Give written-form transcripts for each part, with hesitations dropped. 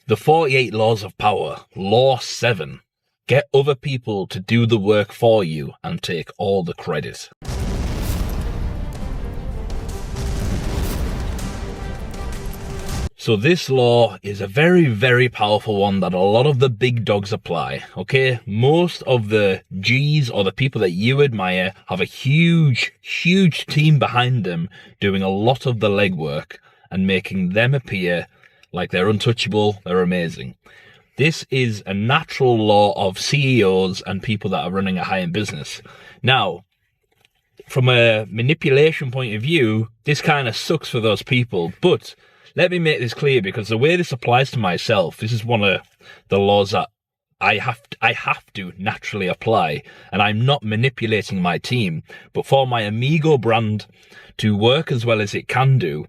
The 48 Laws of Power. Law 7. Get other people to do the work for you and take all the credit. So this law is a very, very powerful one that a lot of the big dogs apply, okay? Most of the G's or the people that you admire have a huge, huge team behind them doing a lot of the legwork and making them appear like they're untouchable, they're amazing. This is a natural law of CEOs and people that are running a high-end business. Now, from a manipulation point of view, this kind of sucks for those people, but let me make this clear, because the way this applies to myself, this is one of the laws that I have to naturally apply, and I'm not manipulating my team. But for my Amigo brand to work as well as it can do,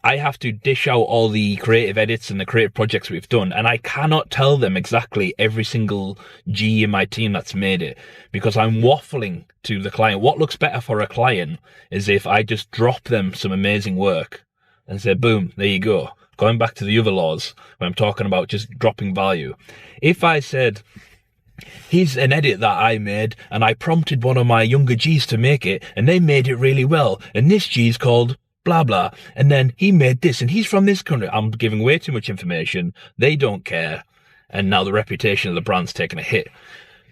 I have to dish out all the creative edits and the creative projects we've done, and I cannot tell them exactly every single G in my team that's made it, because I'm waffling to the client. What looks better for a client is if I just drop them some amazing work and say, boom, there you go. Going back to the other laws, when I'm talking about just dropping value. If I said, here's an edit that I made, and I prompted one of my younger G's to make it, and they made it really well, and this G's called blah, blah, and then he made this, and he's from this country. I'm giving way too much information. They don't care, and now the reputation of the brand's taken a hit.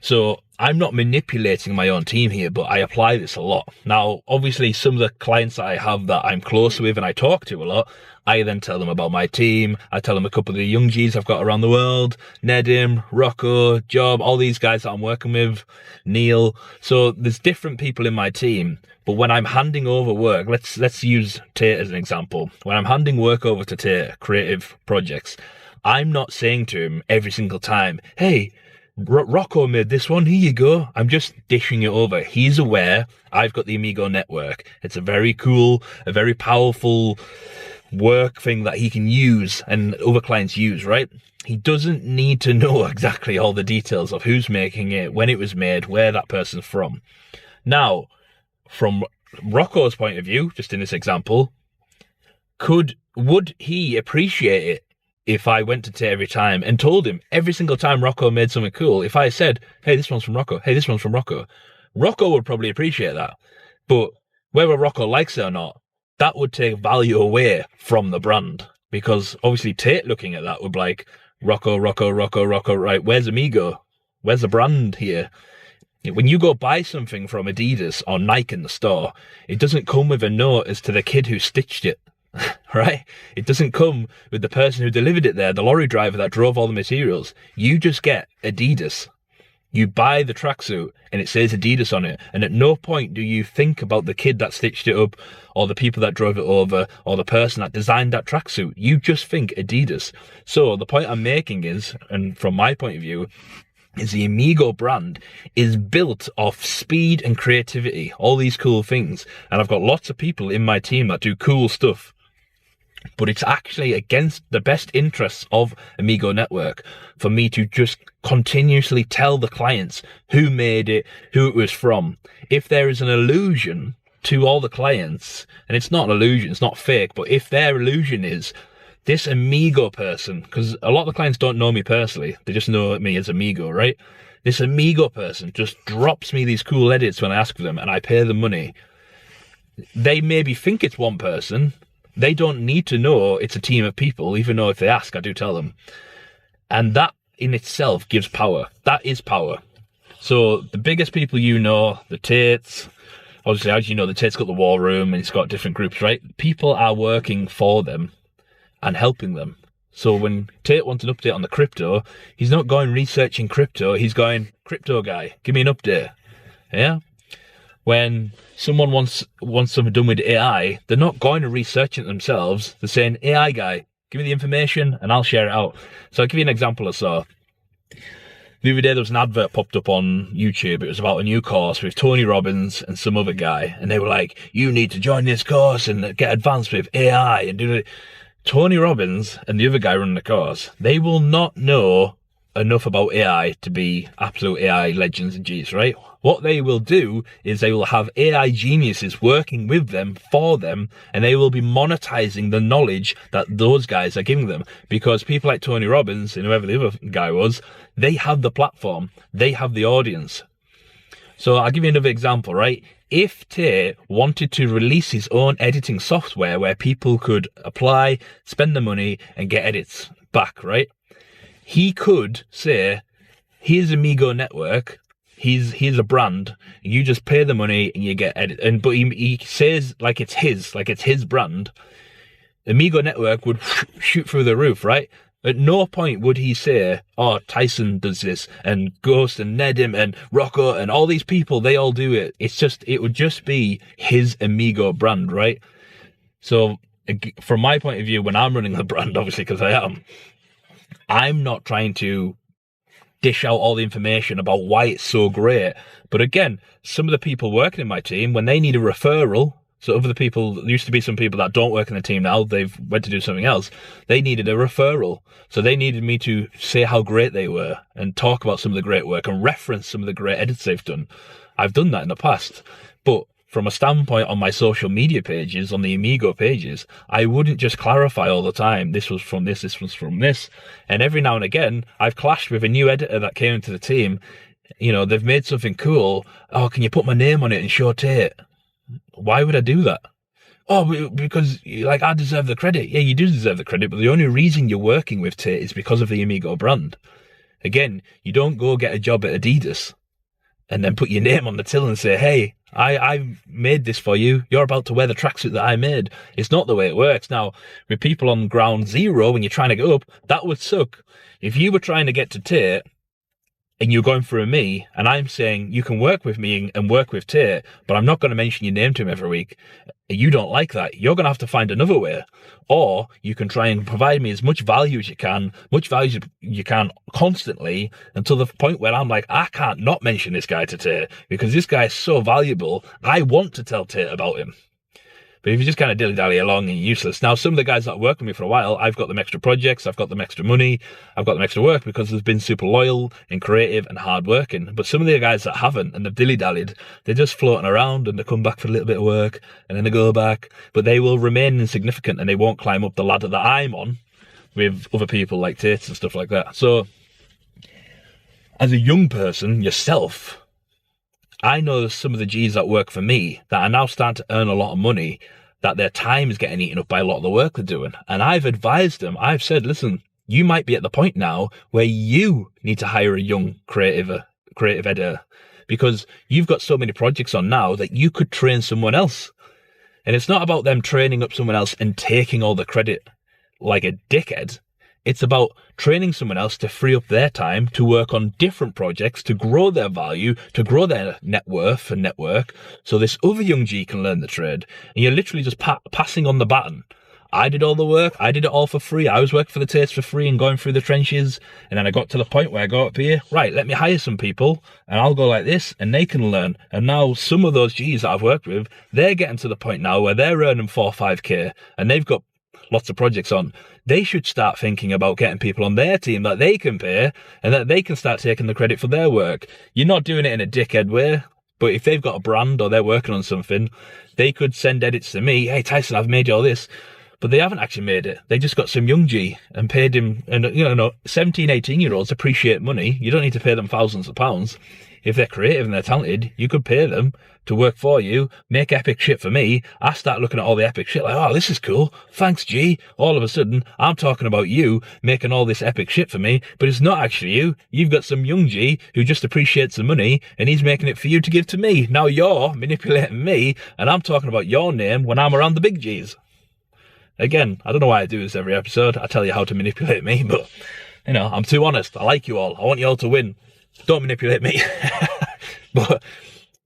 So I'm not manipulating my own team here, but I apply this a lot. Now, obviously, some of the clients that I have that I'm close with and I talk to a lot, I then tell them about my team. I tell them a couple of the young G's I've got around the world, Nedim, Rocco, Job, all these guys that I'm working with, Neil. So there's different people in my team. But when I'm handing over work, let's use Tate as an example. When I'm handing work over to Tate, creative projects, I'm not saying to him every single time, hey, Rocco made this one, here you go. I'm just dishing it over. He's aware I've got the Amigo network. It's a very cool, a very powerful work thing that he can use and other clients use, right? He doesn't need to know exactly all the details of who's making it, when it was made, where that person's from. Now, from Rocco's point of view, just in this example, would he appreciate it if I went to Tate every time and told him every single time Rocco made something cool? If I said, hey, this one's from Rocco, hey, this one's from Rocco, Rocco would probably appreciate that. But whether Rocco likes it or not, that would take value away from the brand, because obviously Tate looking at that would be like, Rocco, right, where's Amigo? Where's the brand here? When you go buy something from Adidas or Nike in the store, it doesn't come with a note as to the kid who stitched it. Right? It doesn't come with the person who delivered it there, the lorry driver that drove all the materials. You just get Adidas. You buy the tracksuit and it says Adidas on it, and at no point do you think about the kid that stitched it up or the people that drove it over or the person that designed that tracksuit. You just think Adidas. So the point I'm making is, and from my point of view, is the Amigo brand is built off speed and creativity, all these cool things. And I've got lots of people in my team that do cool stuff, but it's actually against the best interests of Amigo Network for me to just continuously tell the clients who made it, who it was from. If there is an illusion to all the clients, and it's not an illusion, it's not fake, but if their illusion is this Amigo person, because a lot of the clients don't know me personally, they just know me as Amigo, right? This Amigo person just drops me these cool edits when I ask for them and I pay them money. They maybe think it's one person. They don't need to know it's a team of people, even though if they ask, I do tell them. And that in itself gives power. That is power. So the biggest people you know, the Tates, obviously, as you know, the Tate's got the war room and it's got different groups, right? People are working for them and helping them. So when Tate wants an update on the crypto, he's not going researching crypto, he's going, crypto guy, give me an update. Yeah? When someone wants something done with AI, they're not going to research it themselves. They're saying, AI guy, give me the information and I'll share it out. So I'll give you an example or so. The other day there was an advert popped up on YouTube. It was about a new course with Tony Robbins and some other guy. And they were like, you need to join this course and get advanced with AI and do it. Tony Robbins and the other guy running the course, they will not know enough about AI to be absolute AI legends and G's, right? What they will do is they will have AI geniuses working with them, for them, and they will be monetizing the knowledge that those guys are giving them. Because people like Tony Robbins and whoever the other guy was, they have the platform, they have the audience. So I'll give you another example, right? If Tate wanted to release his own editing software where people could apply, spend the money, and get edits back, right? He could say, here's Amigo Network, here's a brand, you just pay the money and you get edit. And but he says like it's his brand. Amigo Network would shoot through the roof, right? At no point would he say, oh, Tyson does this, and Ghost and Nedim and Rocco and all these people, they all do it. It would just be his Amigo brand, right? So from my point of view, when I'm running the brand, obviously, because I'm not trying to dish out all the information about why it's so great. But again, some of the people working in my team, when they need a referral, so other people, there used to be some people that don't work in the team now, they've went to do something else, they needed a referral. So they needed me to say how great they were and talk about some of the great work and reference some of the great edits they've done. I've done that in the past. But from a standpoint on my social media pages, on the Amigo pages, I wouldn't just clarify all the time, this was from this was from this. And every now and again, I've clashed with a new editor that came into the team. You know, they've made something cool. Oh, can you put my name on it and show Tate? Why would I do that? Oh, because like I deserve the credit. Yeah, you do deserve the credit, but the only reason you're working with Tate is because of the Amigo brand. Again, you don't go get a job at Adidas and then put your name on the till and say, hey, I made this for you. You're about to wear the tracksuit that I made. It's not the way it works. Now, with people on ground zero, when you're trying to get up, that would suck. If you were trying to get to Tate and you're going through me, and I'm saying you can work with me and work with Tate, but I'm not going to mention your name to him every week, you don't like that, you're going to have to find another way. Or you can try and provide me as much value as you can, constantly, until the point where I'm like, I can't not mention this guy to Tate, because this guy is so valuable, I want to tell Tate about him. But if you just kind of dilly-dally along and you're useless. Now, some of the guys that work with me for a while, I've got them extra projects, I've got them extra money, I've got them extra work because they've been super loyal and creative and hardworking. But some of the guys that haven't and they've dilly-dallied, they're just floating around and they come back for a little bit of work and then they go back. But they will remain insignificant and they won't climb up the ladder that I'm on with other people like Tate and stuff like that. So, as a young person, yourself, I know some of the G's that work for me that are now starting to earn a lot of money, that their time is getting eaten up by a lot of the work they're doing. And I've advised them, I've said, listen, you might be at the point now where you need to hire a young creative editor, because you've got so many projects on now that you could train someone else. And it's not about them training up someone else and taking all the credit like a dickhead. It's about training someone else to free up their time to work on different projects, to grow their value, to grow their net worth and network, so this other young G can learn the trade. And you're literally just passing on the baton. I did all the work. I did it all for free. I was working for the Tates for free and going through the trenches. And then I got to the point where I go up here, right, let me hire some people and I'll go like this and they can learn. And now some of those Gs that I've worked with, they're getting to the point now where they're earning 4 or 5K and they've got lots of projects on. They should start thinking about getting people on their team that they can pay and that they can start taking the credit for their work. You're not doing it in a dickhead way, but if they've got a brand or they're working on something, they could send edits to me. Hey, Tyson, I've made you all this. But they haven't actually made it. They just got some young G and paid him. And, 17, 18-year-olds appreciate money. You don't need to pay them thousands of pounds. If they're creative and they're talented, you could pay them to work for you, make epic shit for me. I start looking at all the epic shit like, oh, this is cool. Thanks, G. All of a sudden, I'm talking about you making all this epic shit for me, but it's not actually you. You've got some young G who just appreciates the money and he's making it for you to give to me. Now you're manipulating me and I'm talking about your name when I'm around the big Gs. Again, I don't know why I do this every episode. I tell you how to manipulate me, but, I'm too honest. I like you all. I want you all to win. Don't manipulate me. But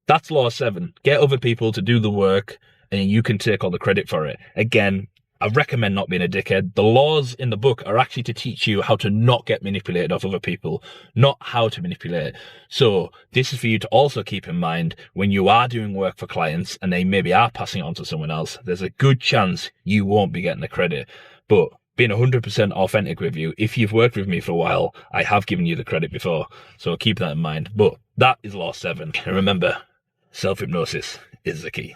that's law 7. Get other people to do the work and you can take all the credit for it. Again, I recommend not being a dickhead. The laws in the book are actually to teach you how to not get manipulated off other people, not how to manipulate. So this is for you to also keep in mind when you are doing work for clients and they maybe are passing it on to someone else. There's a good chance you won't be getting the credit. But being 100% authentic with you. If you've worked with me for a while, I have given you the credit before, so keep that in mind. But that is law 7. And remember, self-hypnosis is the key.